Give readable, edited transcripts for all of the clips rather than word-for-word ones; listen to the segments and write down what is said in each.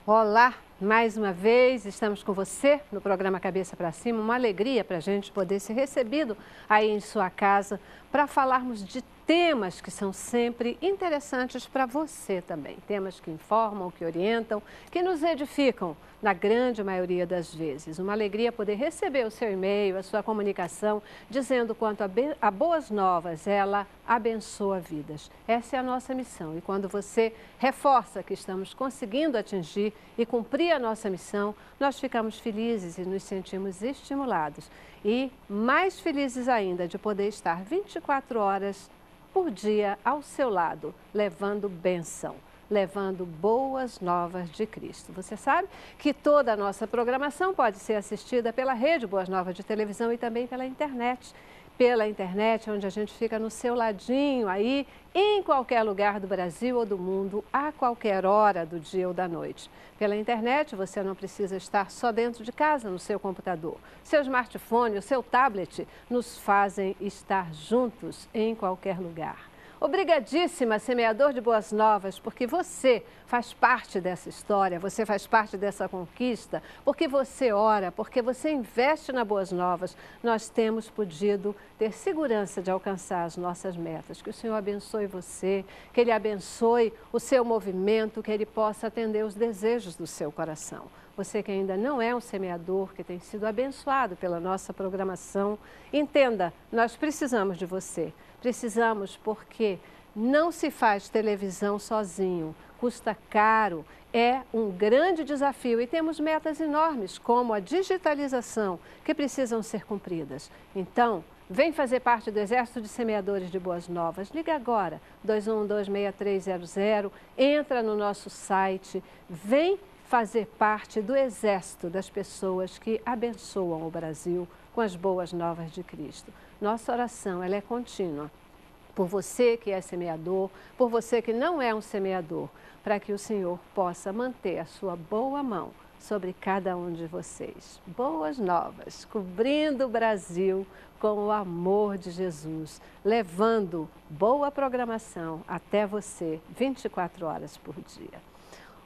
Olá, mais uma vez estamos com você no programa Cabeça para Cima. Uma alegria para a gente poder ser recebido aí em sua casa para falarmos de temas que são sempre interessantes para você também. Temas que informam, que orientam, que nos edificam na grande maioria das vezes. Uma alegria poder receber o seu e-mail, a sua comunicação, dizendo quanto a Boas Novas, ela abençoa vidas. Essa é a nossa missão. E quando você reforça que estamos conseguindo atingir e cumprir a nossa missão, nós ficamos felizes e nos sentimos estimulados. E mais felizes ainda de poder estar 24 horas por dia ao seu lado, levando bênção, levando boas novas de Cristo. Você sabe que toda a nossa programação pode ser assistida pela Rede Boas Novas de televisão e também pela internet. Pela internet, onde a gente fica no seu ladinho aí, em qualquer lugar do Brasil ou do mundo, a qualquer hora do dia ou da noite. Pela internet, você não precisa estar só dentro de casa, no seu computador. Seu smartphone, o seu tablet nos fazem estar juntos em qualquer lugar. Obrigadíssima, semeador de boas novas, porque você faz parte dessa história, você faz parte dessa conquista, porque você ora, porque você investe na Boas Novas. Nós temos podido ter segurança de alcançar as nossas metas. Que o Senhor abençoe você, que Ele abençoe o seu movimento, que Ele possa atender os desejos do seu coração. Você que ainda não é um semeador, que tem sido abençoado pela nossa programação, entenda, nós precisamos de você. Precisamos porque não se faz televisão sozinho, custa caro, é um grande desafio e temos metas enormes, como a digitalização, que precisam ser cumpridas. Então, vem fazer parte do Exército de Semeadores de Boas Novas. Liga agora, 212-6300, entra no nosso site, vem fazer parte do exército das pessoas que abençoam o Brasil com as boas novas de Cristo. Nossa oração, ela é contínua. Por você que é semeador, por você que não é um semeador, para que o Senhor possa manter a sua boa mão sobre cada um de vocês. Boas novas, cobrindo o Brasil com o amor de Jesus, levando boa programação até você 24 horas por dia.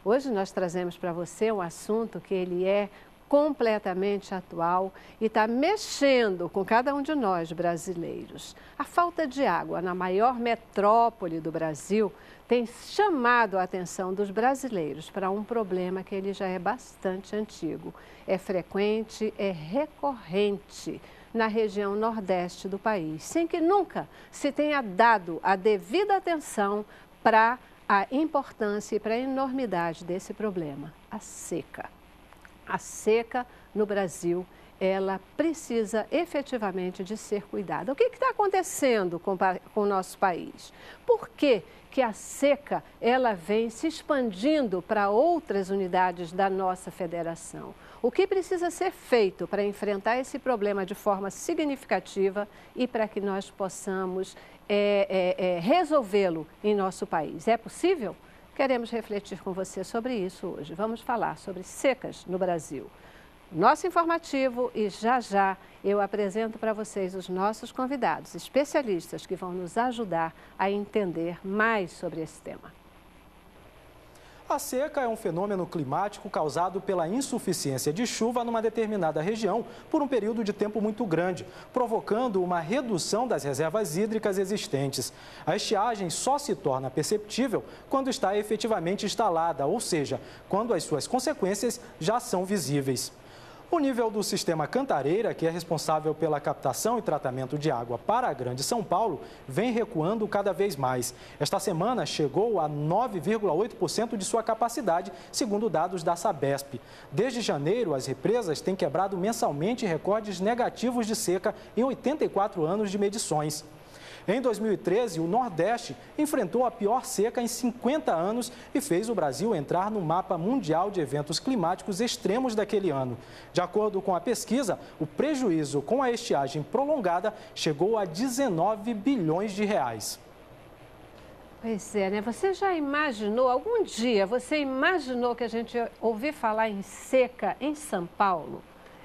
Hoje nós trazemos para você um assunto que ele é completamente atual e está mexendo com cada um de nós brasileiros. A falta de água na maior metrópole do Brasil tem chamado a atenção dos brasileiros para um problema que ele já é bastante antigo. É frequente, é recorrente na região nordeste do país, sem que nunca se tenha dado a devida atenção para a importância e para a enormidade desse problema, a seca. A seca no Brasil, ela precisa efetivamente de ser cuidada. O que está acontecendo com o nosso país? Por que a seca ela vem se expandindo para outras unidades da nossa federação? O que precisa ser feito para enfrentar esse problema de forma significativa e para que nós possamos resolvê-lo em nosso país? É possível? Queremos refletir com você sobre isso hoje. Vamos falar sobre secas no Brasil. Nosso informativo e já eu apresento para vocês os nossos convidados, especialistas que vão nos ajudar a entender mais sobre esse tema. A seca é um fenômeno climático causado pela insuficiência de chuva numa determinada região por um período de tempo muito grande, provocando uma redução das reservas hídricas existentes. A estiagem só se torna perceptível quando está efetivamente instalada, ou seja, quando as suas consequências já são visíveis. O nível do sistema Cantareira, que é responsável pela captação e tratamento de água para a Grande São Paulo, vem recuando cada vez mais. Esta semana chegou a 9,8% de sua capacidade, segundo dados da Sabesp. Desde janeiro, as represas têm quebrado mensalmente recordes negativos de seca em 84 anos de medições. Em 2013, o Nordeste enfrentou a pior seca em 50 anos e fez o Brasil entrar no mapa mundial de eventos climáticos extremos daquele ano. De acordo com a pesquisa, o prejuízo com a estiagem prolongada chegou a 19 bilhões de reais. Pois é, né? Você já imaginou, algum dia, você imaginou que a gente ouvir falar em seca em São Paulo?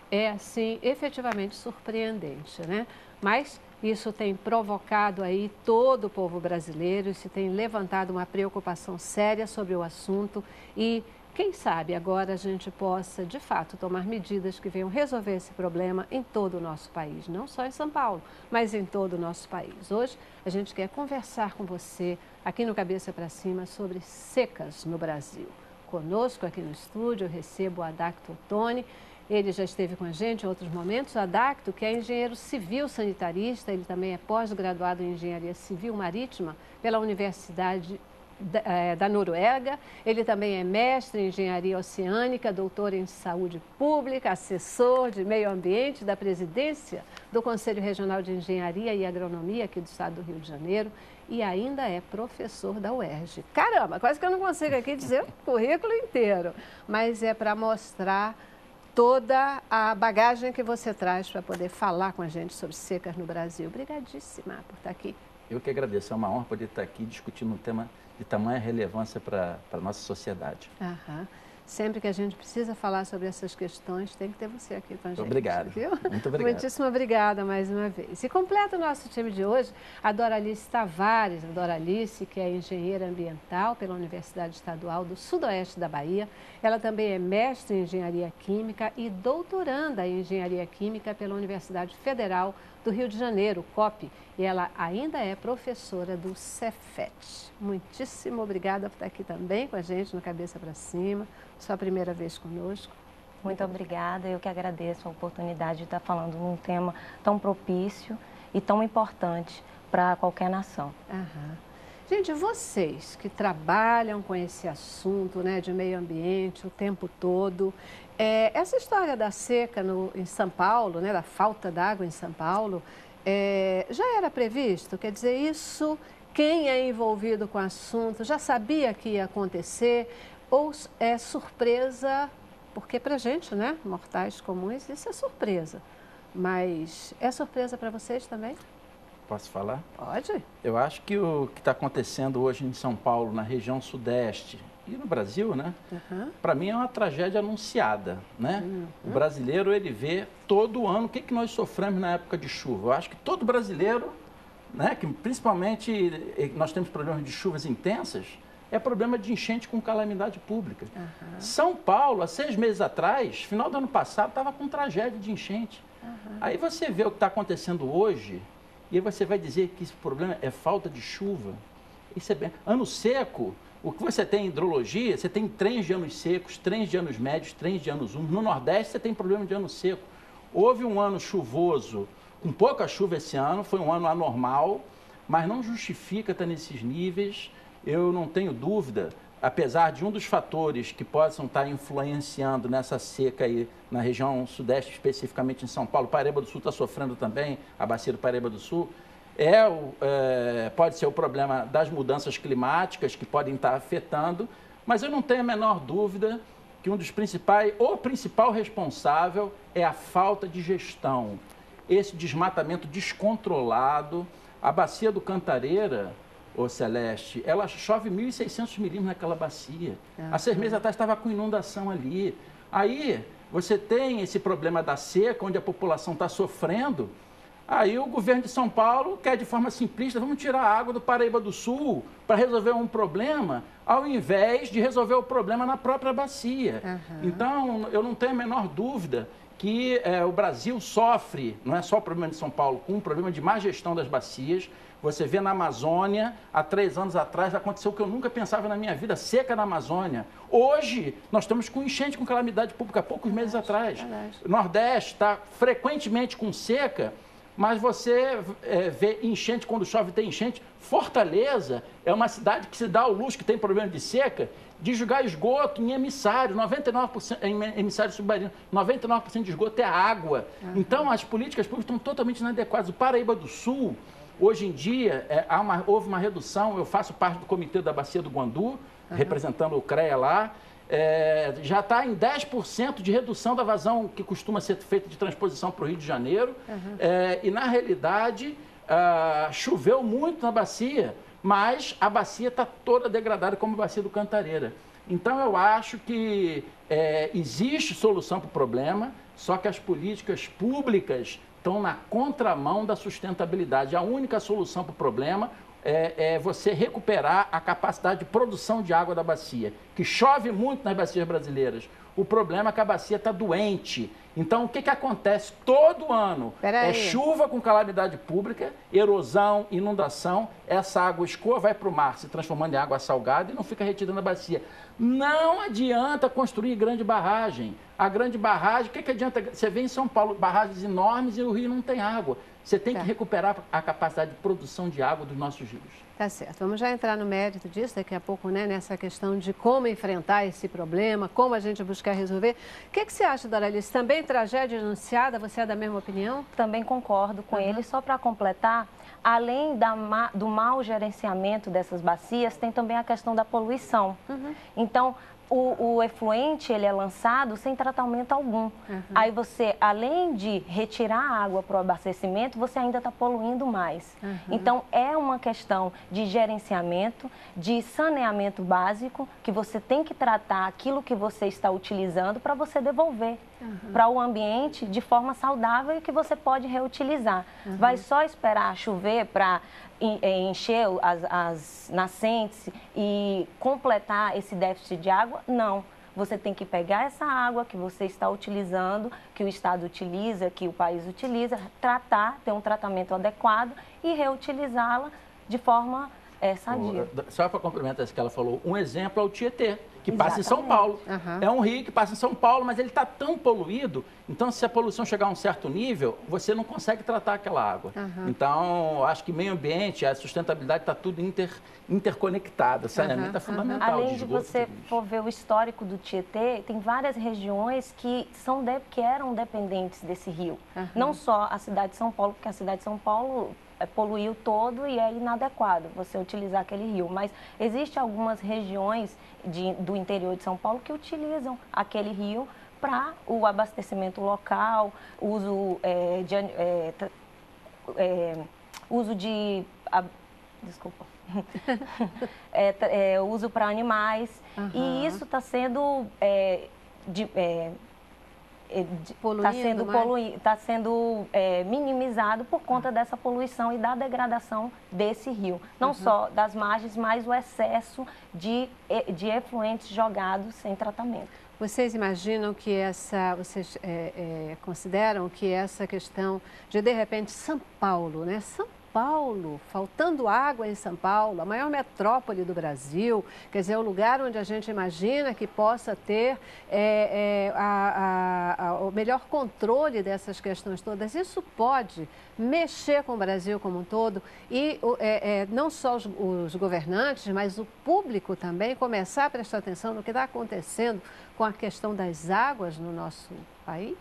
É, assim, efetivamente surpreendente, né? Mas isso tem provocado aí todo o povo brasileiro, isso tem levantado uma preocupação séria sobre o assunto e quem sabe agora a gente possa, de fato, tomar medidas que venham resolver esse problema em todo o nosso país, não só em São Paulo, mas em todo o nosso país. Hoje a gente quer conversar com você aqui no Cabeça para Cima sobre secas no Brasil. Conosco aqui no estúdio eu recebo o Adacto Ottoni. Ele já esteve com a gente em outros momentos. O Adacto, que é engenheiro civil sanitarista, ele também é pós-graduado em engenharia civil marítima pela Universidade da Noruega. Ele também é mestre em engenharia oceânica, doutor em saúde pública, assessor de meio ambiente da presidência do Conselho Regional de Engenharia e Agronomia aqui do estado do Rio de Janeiro e ainda é professor da UERJ. Caramba, quase que eu não consigo aqui dizer o currículo inteiro, mas é para mostrar toda a bagagem que você traz para poder falar com a gente sobre secas no Brasil. Obrigadíssima por estar aqui. Eu que agradeço, é uma honra poder estar aqui discutindo um tema de tamanha relevância para a nossa sociedade. Aham. Sempre que a gente precisa falar sobre essas questões, tem que ter você aqui com a gente. Obrigado. Viu? Muito obrigado. Muitíssimo obrigada mais uma vez. E completa o nosso time de hoje a Doralice Tavares. A Doralice, que é engenheira ambiental pela Universidade Estadual do Sudoeste da Bahia. Ela também é mestre em engenharia química e doutoranda em engenharia química pela Universidade Federal do Rio de Janeiro, COP. E ela ainda é professora do Cefet. Muitíssimo obrigada por estar aqui também com a gente no Cabeça para Cima. Sua primeira vez conosco. Muito obrigada, eu que agradeço a oportunidade de estar falando num tema tão propício e tão importante para qualquer nação. Aham. Gente, vocês que trabalham com esse assunto, né, de meio ambiente o tempo todo, essa história da seca em São Paulo, né, da falta d'água em São Paulo, já era previsto? Quer dizer, isso, quem é envolvido com o assunto já sabia que ia acontecer? Ou é surpresa, porque para a gente, né, mortais comuns, isso é surpresa. Mas é surpresa para vocês também? Posso falar? Pode. Eu acho que o que está acontecendo hoje em São Paulo, na região sudeste e no Brasil, né, para mim é uma tragédia anunciada, né? O brasileiro, ele vê todo ano o que nós sofremos na época de chuva. Eu acho que todo brasileiro, né, que principalmente nós temos problemas de chuvas intensas, é problema de enchente com calamidade pública. São Paulo, há 6 meses atrás, final do ano passado, estava com tragédia de enchente. Aí você vê o que está acontecendo hoje, e aí você vai dizer que esse problema é falta de chuva. Isso é bem... Ano seco, o que você tem em hidrologia, você tem trens de anos secos, trens de anos médios, trens de anos úmidos. No Nordeste, você tem problema de ano seco. Houve um ano chuvoso, com pouca chuva esse ano, foi um ano anormal, mas não justifica estar nesses níveis. Eu não tenho dúvida, apesar de um dos fatores que possam estar influenciando nessa seca aí na região sudeste, especificamente em São Paulo, Paraíba do Sul está sofrendo também, a bacia do Paraíba do Sul, pode ser o problema das mudanças climáticas que podem estar afetando, mas eu não tenho a menor dúvida que o principal responsável é a falta de gestão, esse desmatamento descontrolado. A bacia do Cantareira, ô Celeste, ela chove 1.600 milímetros naquela bacia. Há 6 meses atrás estava com inundação ali. Aí você tem esse problema da seca, onde a população está sofrendo. Aí o governo de São Paulo quer, de forma simplista, vamos tirar a água do Paraíba do Sul para resolver um problema, ao invés de resolver o problema na própria bacia. Então, eu não tenho a menor dúvida que o Brasil sofre, não é só o problema de São Paulo, com um problema de má gestão das bacias. Você vê na Amazônia, há 3 anos atrás, aconteceu o que eu nunca pensava na minha vida, seca na Amazônia. Hoje, nós estamos com enchente, com calamidade pública, há poucos meses atrás. O Nordeste está frequentemente com seca, mas você vê enchente, quando chove tem enchente. Fortaleza é uma cidade que se dá ao luxo, que tem problema de seca, de jogar esgoto em emissário, 99% em emissário submarino, 99% de esgoto é água. Então, as políticas públicas estão totalmente inadequadas. O Paraíba do Sul, hoje em dia, houve uma redução. Eu faço parte do comitê da Bacia do Guandu, representando o CREA lá. Já está em 10% de redução da vazão que costuma ser feita de transposição para o Rio de Janeiro. E, na realidade, choveu muito na bacia, mas a bacia está toda degradada como a bacia do Cantareira. Então, eu acho que existe solução para o problema, só que as políticas públicas estão na contramão da sustentabilidade. A única solução para o problema, você recuperar a capacidade de produção de água da bacia, que chove muito nas bacias brasileiras. O problema é que a bacia está doente. Então, o que acontece todo ano? É chuva com calamidade pública, erosão, inundação, essa água escoa, vai para o mar, se transformando em água salgada e não fica retida na bacia. Não adianta construir grande barragem. A grande barragem, o que adianta? Você vê em São Paulo barragens enormes e o Rio não tem água. Você tem que recuperar a capacidade de produção de água dos nossos rios. Tá certo. Vamos já entrar no mérito disso daqui a pouco, né? Nessa questão de como enfrentar esse problema, como a gente buscar resolver. O que você acha, Doralice? Também tragédia anunciada? Você é da mesma opinião? Também concordo com ele. Só para completar, além do mau gerenciamento dessas bacias, tem também a questão da poluição. Então, o efluente, ele é lançado sem tratamento algum. Aí você, além de retirar a água para o abastecimento, você ainda está poluindo mais. Então, é uma questão de gerenciamento, de saneamento básico, que você tem que tratar aquilo que você está utilizando para você devolver para o ambiente de forma saudável e que você pode reutilizar. Vai só esperar chover para encher as nascentes e completar esse déficit de água? Não. Você tem que pegar essa água que você está utilizando, que o Estado utiliza, que o país utiliza, tratar, ter um tratamento adequado e reutilizá-la de forma sadia. Só para complementar isso que ela falou, um exemplo é o Tietê, que passa em São Paulo. É um rio que passa em São Paulo, mas ele está tão poluído, então se a poluição chegar a um certo nível, você não consegue tratar aquela água. Então, acho que meio ambiente, a sustentabilidade está tudo interconectado, saneamento é fundamental. Além de você for ver o histórico do Tietê, tem várias regiões que eram dependentes desse rio. Não só a cidade de São Paulo, porque a cidade de São Paulo poluiu todo e é inadequado você utilizar aquele rio. Mas existem algumas regiões do interior de São Paulo que utilizam aquele rio para o abastecimento local, uso uso para animais. E isso está sendo está sendo minimizado por conta dessa poluição e da degradação desse rio. Não só das margens, mas o excesso de efluentes jogados sem tratamento. Vocês imaginam que vocês consideram que essa questão de repente, São Paulo, né? São Paulo, faltando água em São Paulo, a maior metrópole do Brasil, quer dizer, o lugar onde a gente imagina que possa ter o melhor controle dessas questões todas. Isso pode mexer com o Brasil como um todo e não só os governantes, mas o público também começar a prestar atenção no que está acontecendo com a questão das águas no nosso país?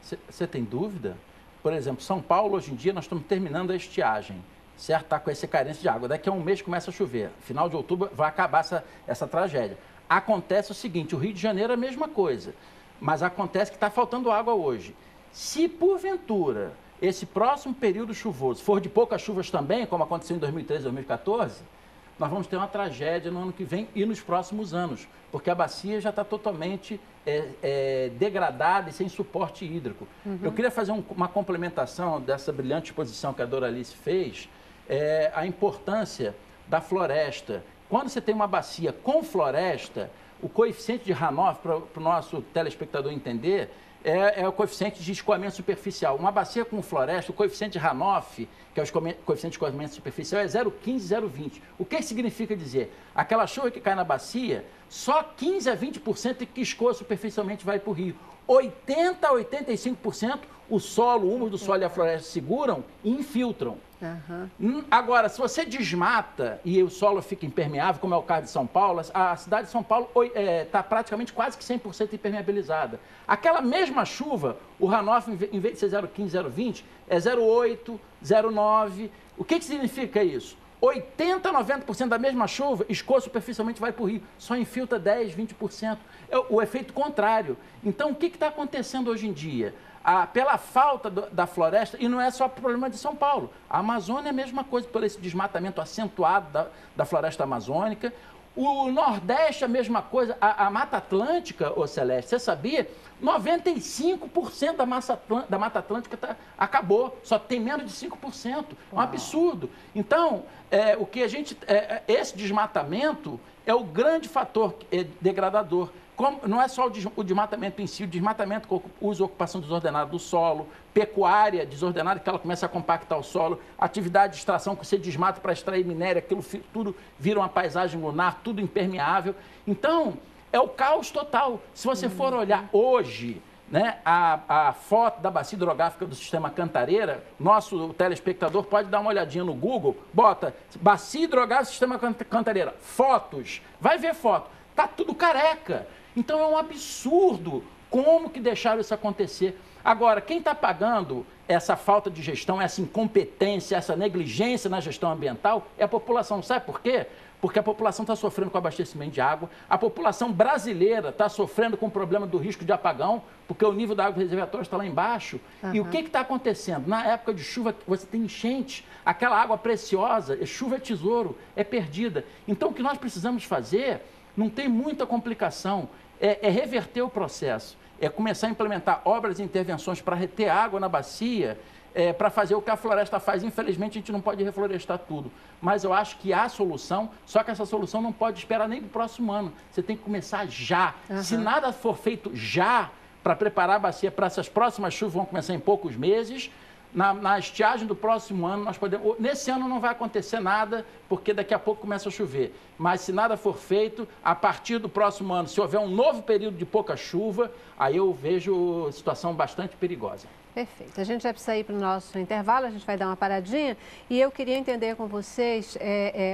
Você tem dúvida? Por exemplo, São Paulo, hoje em dia, nós estamos terminando a estiagem, certo? Está com essa carência de água. Daqui a um mês começa a chover. Final de outubro vai acabar essa tragédia. Acontece o seguinte, o Rio de Janeiro é a mesma coisa, mas acontece que está faltando água hoje. Se, porventura, esse próximo período chuvoso for de poucas chuvas também, como aconteceu em 2013, 2014, nós vamos ter uma tragédia no ano que vem e nos próximos anos, porque a bacia já está totalmente degradada e sem suporte hídrico. Eu queria fazer uma complementação dessa brilhante exposição que a Doralice fez, a importância da floresta. Quando você tem uma bacia com floresta, o coeficiente de Hanover, para o nosso telespectador entender, é o coeficiente de escoamento superficial. Uma bacia com floresta, o coeficiente de Hanover, que é o coeficiente de escoamento superficial, é 0,15, 0,20. O que significa dizer? Aquela chuva que cai na bacia, só 15 a 20% que escoa superficialmente vai para o rio. 80 a 85% o solo, o húmus do solo e a floresta seguram e infiltram. Agora, se você desmata e o solo fica impermeável, como é o caso de São Paulo, a cidade de São Paulo está praticamente quase que 100% impermeabilizada. Aquela mesma chuva, o Hanover, em vez de ser 0,15, 0,20, é 0,8, 0,9. O que significa isso? 80 a 90% da mesma chuva escoa superficialmente vai para o rio, só infiltra 10, 20%. É o efeito contrário. Então, o que está acontecendo hoje em dia? Pela falta da floresta, e não é só problema de São Paulo. A Amazônia é a mesma coisa, por esse desmatamento acentuado da floresta amazônica. O Nordeste, a mesma coisa. A Mata Atlântica, ô Celeste, você sabia? 95% da Mata Atlântica acabou, só tem menos de 5%. É um absurdo. Então, o que a gente, esse desmatamento é o grande fator degradador. Não é só o desmatamento em si, o desmatamento com uso e ocupação desordenada do solo, pecuária desordenada, que ela começa a compactar o solo, atividade de extração, que você desmata para extrair minério, aquilo tudo vira uma paisagem lunar, tudo impermeável. Então, é o caos total. Se você for olhar hoje, né, a foto da bacia hidrográfica do sistema Cantareira, nosso telespectador pode dar uma olhadinha no Google, bota bacia hidrográfica do sistema Cantareira, fotos, vai ver foto, tá tudo careca. Então é um absurdo como que deixaram isso acontecer. Agora, quem está pagando essa falta de gestão, essa incompetência, essa negligência na gestão ambiental é a população. Sabe por quê? Porque a população está sofrendo com abastecimento de água, a população brasileira está sofrendo com o problema do risco de apagão, porque o nível da água reservatória está lá embaixo. E o que está acontecendo? Na época de chuva, você tem enchente, aquela água preciosa, chuva é tesouro, é perdida. Então, o que nós precisamos fazer, não tem muita complicação, é reverter o processo, é começar a implementar obras e intervenções para reter água na bacia, para fazer o que a floresta faz. Infelizmente, a gente não pode reflorestar tudo. Mas eu acho que há solução, só que essa solução não pode esperar nem para o próximo ano. Você tem que começar já. Se nada for feito já para preparar a bacia para essas próximas chuvas, vão começar em poucos meses, na estiagem do próximo ano, nós podemos... Nesse ano não vai acontecer nada, porque daqui a pouco começa a chover. Mas se nada for feito, a partir do próximo ano, se houver um novo período de pouca chuva, aí eu vejo a situação bastante perigosa. Perfeito. A gente vai precisar ir para o nosso intervalo, a gente vai dar uma paradinha e eu queria entender com vocês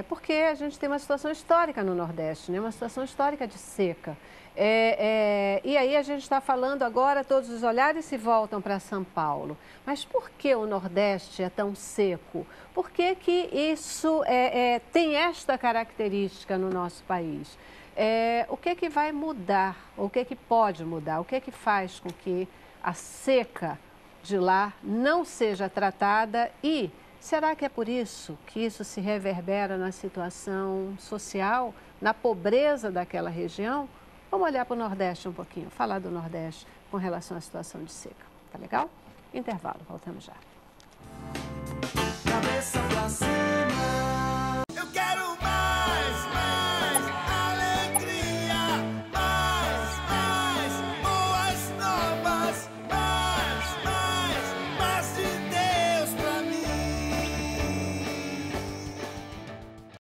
porque a gente tem uma situação histórica no Nordeste, né? Uma situação histórica de seca. E aí a gente está falando agora, todos os olhares se voltam para São Paulo. Mas por que o Nordeste é tão seco? Por que que isso tem esta característica no nosso país? O que que vai mudar? O que que pode mudar? O que que faz com que a seca de lá não seja tratada e será que é por isso que isso se reverbera na situação social, na pobreza daquela região? Vamos olhar para o Nordeste um pouquinho, falar do Nordeste com relação à situação de seca. Tá legal? Intervalo, voltamos já. Cabeça pra cima.